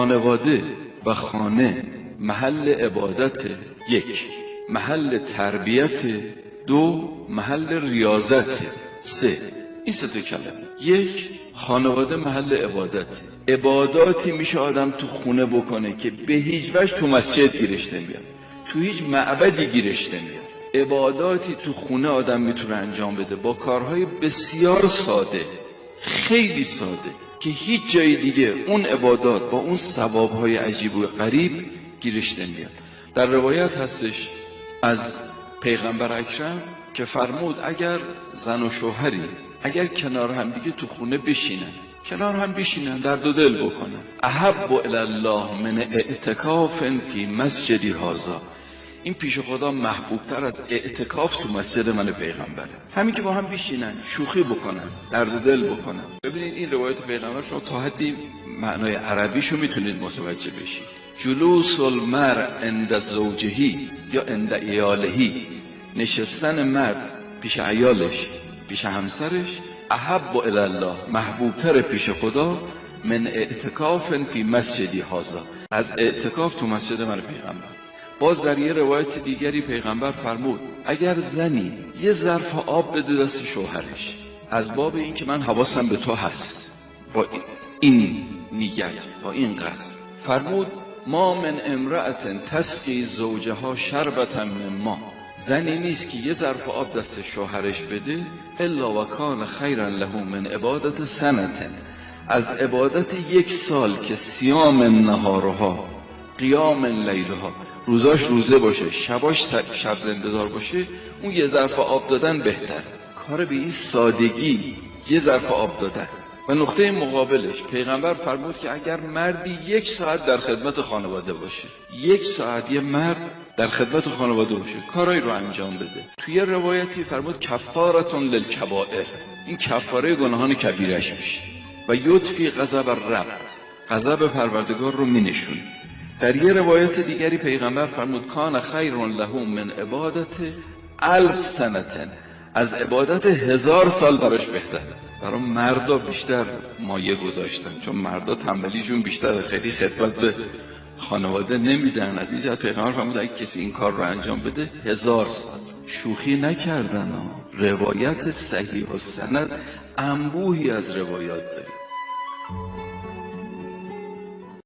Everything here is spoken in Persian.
خانواده و خانه محل عبادت، یک محل تربیت، دو محل ریاضت، سه. این سه تا کلمه. یک، خانواده محل عبادت. عباداتی میشه آدم تو خونه بکنه که به هیچ وجه تو مسجد گیرش نمیاد، تو هیچ معبدی گیرش نمیاد. عباداتی تو خونه آدم میتونه انجام بده با کارهای بسیار ساده، خیلی ساده، که هیچ جای دیگه اون عبادات با اون ثوابهای عجیب و غریب گیرش نمیاد. در روایت هستش از پیغمبر اکرم که فرمود اگر زن و شوهری اگر کنار هم دیگه تو خونه بشینن، کنار هم بشینن، درد و دل بکنن، احب الی الله من اعتکاف فی مسجدی هذا، این پیش خدا محبوبتر از اعتکاف تو مسجد من پیغمبره. همین که با هم بشینن، شوخی بکنن، درد و دل بکنن. ببینید این روایت پیغمبر شما تا حدی معنای عربیشو میتونید متوجه بشید. جلوس المرء عند زوجهی یا عند عیالهی، نشستن مرد پیش عیالش، پیش همسرش، احب الی الله، محبوبتر پیش خدا، من اعتکاف فی مسجدی هذا، از اعتکاف تو مسجد من پیغمبر. باز در یه روایت دیگری پیغمبر فرمود اگر زنی یه ظرف آب بده دست شوهرش، از باب این که من حواسم به تو هست، با این نیت، با این قصد، فرمود ما من امرأة تسقی زوجها شربة من ماء، زنی نیست که یه ظرف آب دست شوهرش بده الا و کان خیرا له من عبادت سنة، از عبادت یک سال که صیام نهارها قیام لیلها، روزاش روزه باشه، شباش شب زنده دار باشه، اون یه ظرف آب دادن بهتر. کار به این سادگی، یه ظرف آب دادن. و نقطه مقابلش پیغمبر فرمود که اگر مردی یک ساعت در خدمت خانواده باشه، یک ساعت یه مرد در خدمت خانواده باشه، کارایی رو انجام بده، توی روایتی فرمود کفارتون للکبائر، این کفاره گناهان کبیرش میشه و یطفی غضب الرب، غضب پروردگار رو مینشونه. در یه روایت دیگری پیغمبر فرمود کان خیر له من عبادت 1000 سنة، از عبادت 1000 سال براش بهتر. برای مردا بیشتر مایه گذاشتن، چون مردا تنبلیشون بیشتر، خیلی خدمت به خانواده نمیدن. از این جهت پیغمبر فرمود اگه کسی این کار رو انجام بده 1000 سال. شوخی نکردن ها. روایت صحیح و سند انبوهی از روایات داریم.